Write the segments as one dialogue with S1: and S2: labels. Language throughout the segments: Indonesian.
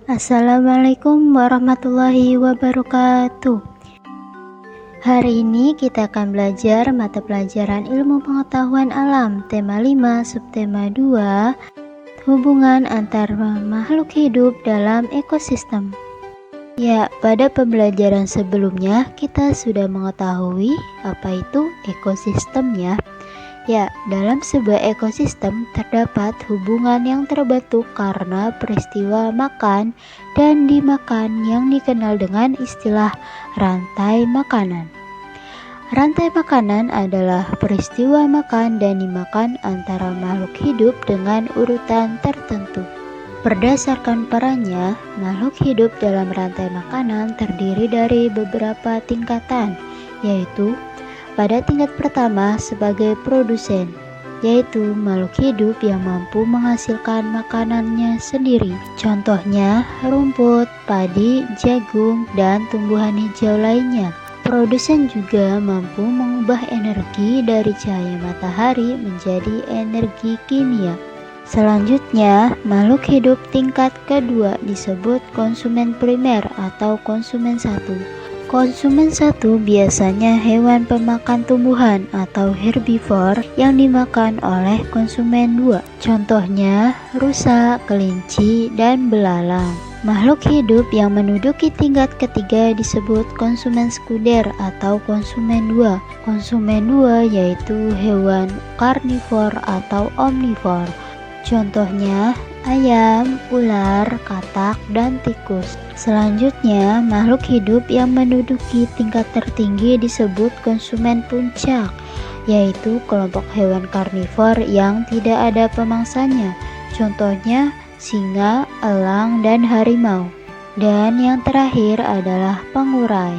S1: Assalamualaikum warahmatullahi wabarakatuh. Hari ini kita akan belajar mata pelajaran ilmu pengetahuan alam tema 5 subtema 2, hubungan antar makhluk hidup dalam ekosistem. Ya, pada pembelajaran sebelumnya kita sudah mengetahui apa itu ekosistem ya. Ya, dalam sebuah ekosistem terdapat hubungan yang terbentuk karena peristiwa makan dan dimakan yang dikenal dengan istilah rantai makanan. Rantai makanan adalah peristiwa makan dan dimakan antara makhluk hidup dengan urutan tertentu. Berdasarkan perannya, makhluk hidup dalam rantai makanan terdiri dari beberapa tingkatan, yaitu pada tingkat pertama sebagai produsen, yaitu makhluk hidup yang mampu menghasilkan makanannya sendiri. Contohnya rumput, padi, jagung, dan tumbuhan hijau lainnya. Produsen juga mampu mengubah energi dari cahaya matahari menjadi energi kimia. Selanjutnya, makhluk hidup tingkat kedua disebut konsumen primer atau konsumen satu. Konsumen satu biasanya hewan pemakan tumbuhan atau herbivor yang dimakan oleh konsumen dua. Contohnya rusa, kelinci, dan belalang. Makhluk hidup yang menduduki tingkat ketiga disebut konsumen sekunder atau konsumen dua. Konsumen dua yaitu hewan karnivor atau omnivor. Contohnya ayam, ular, katak, dan tikus. Selanjutnya, makhluk hidup yang menduduki tingkat tertinggi disebut konsumen puncak, yaitu kelompok hewan karnivor yang tidak ada pemangsanya. Contohnya singa, elang, dan harimau. Dan yang terakhir adalah pengurai,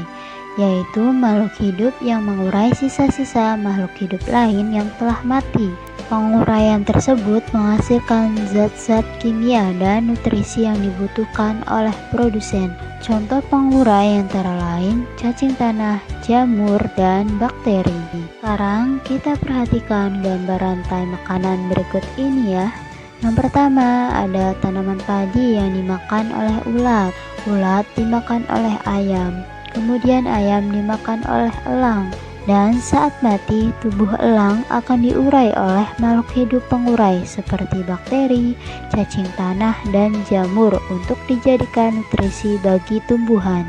S1: yaitu makhluk hidup yang mengurai sisa-sisa makhluk hidup lain yang telah mati. Penguraian tersebut menghasilkan zat-zat kimia dan nutrisi yang dibutuhkan oleh produsen. Contoh pengurai antara lain cacing tanah, jamur, dan bakteri. Sekarang kita perhatikan gambar rantai makanan berikut ini ya. Yang pertama ada tanaman padi yang dimakan oleh ulat. Ulat dimakan oleh ayam. Kemudian ayam dimakan oleh elang. Dan saat mati, tubuh elang akan diurai oleh makhluk hidup pengurai seperti bakteri, cacing tanah, dan jamur untuk dijadikan nutrisi bagi tumbuhan.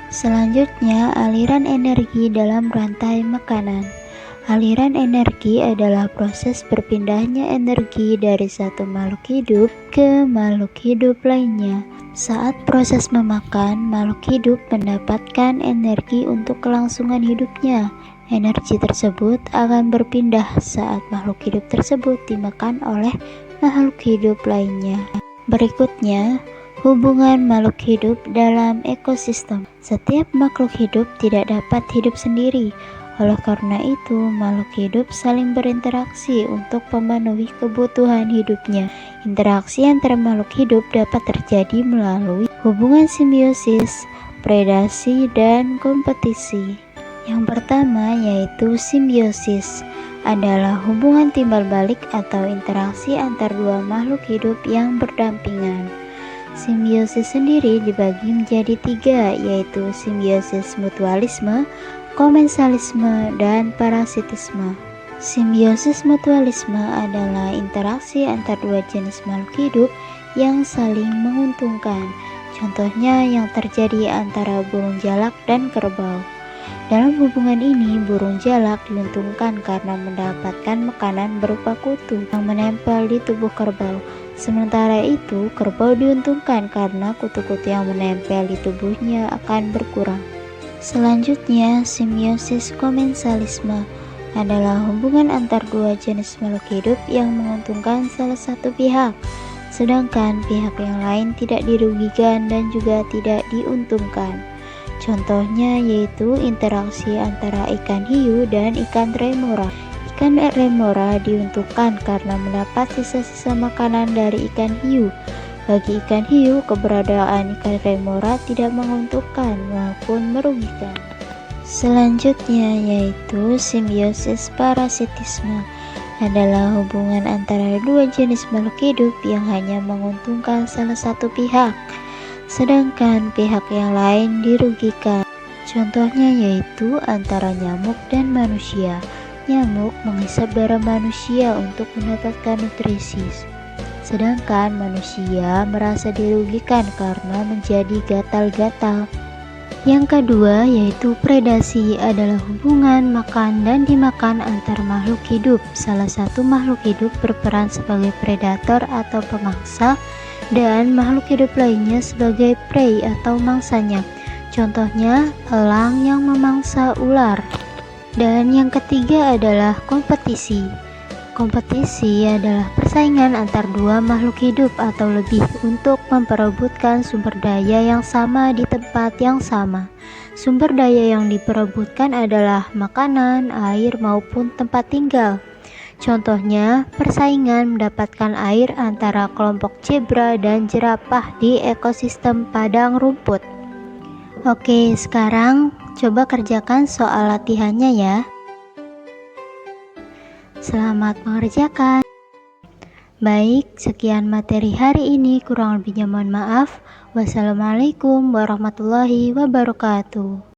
S1: Selanjutnya, aliran energi dalam rantai makanan. Aliran energi adalah proses berpindahnya energi dari satu makhluk hidup ke makhluk hidup lainnya. Saat proses memakan, makhluk hidup mendapatkan energi untuk kelangsungan hidupnya. Energi tersebut akan berpindah saat makhluk hidup tersebut dimakan oleh makhluk hidup lainnya. Berikutnya, hubungan makhluk hidup dalam ekosistem. Setiap makhluk hidup tidak dapat hidup sendiri. Oleh karena itu, makhluk hidup saling berinteraksi untuk memenuhi kebutuhan hidupnya. Interaksi antara makhluk hidup dapat terjadi melalui hubungan simbiosis, predasi, dan kompetisi. Yang pertama yaitu simbiosis, adalah hubungan timbal balik atau interaksi antar dua makhluk hidup yang berdampingan. Simbiosis sendiri dibagi menjadi tiga, yaitu simbiosis mutualisme, komensalisme, dan parasitisme. Simbiosis mutualisme adalah interaksi antar dua jenis makhluk hidup yang saling menguntungkan. Contohnya yang terjadi antara burung jalak dan kerbau. Dalam hubungan ini, burung jalak diuntungkan karena mendapatkan makanan berupa kutu yang menempel di tubuh kerbau. Sementara itu, kerbau diuntungkan karena kutu-kutu yang menempel di tubuhnya akan berkurang. Selanjutnya, simbiosis komensalisme adalah hubungan antar dua jenis makhluk hidup yang menguntungkan salah satu pihak, sedangkan pihak yang lain tidak dirugikan dan juga tidak diuntungkan. Contohnya yaitu interaksi antara ikan hiu dan ikan remora. Ikan remora diuntungkan karena mendapat sisa-sisa makanan dari ikan hiu. Bagi ikan hiu, keberadaan ikan remora tidak menguntungkan maupun merugikan. Selanjutnya yaitu simbiosis parasitisme, adalah hubungan antara dua jenis makhluk hidup yang hanya menguntungkan salah satu pihak. sedangkan pihak yang lain dirugikan. Contohnya yaitu antara nyamuk dan manusia. Nyamuk menghisap darah manusia untuk mendapatkan nutrisi, sedangkan manusia merasa dirugikan karena menjadi gatal-gatal. Yang kedua yaitu predasi, adalah hubungan makan dan dimakan antar makhluk hidup. Salah satu makhluk hidup berperan sebagai predator atau pemangsa dan makhluk hidup lainnya sebagai prey atau mangsanya. Contohnya elang yang memangsa ular. Dan yang ketiga adalah kompetisi. Kompetisi adalah persaingan antar dua makhluk hidup atau lebih untuk memperebutkan sumber daya yang sama di tempat yang sama. Sumber daya yang diperebutkan adalah makanan, air, maupun tempat tinggal. Contohnya, persaingan mendapatkan air antara kelompok zebra dan jerapah di ekosistem padang rumput. Oke, sekarang coba kerjakan soal latihannya ya. Selamat mengerjakan. Baik, sekian materi hari ini, kurang lebihnya mohon maaf. Wassalamualaikum warahmatullahi wabarakatuh.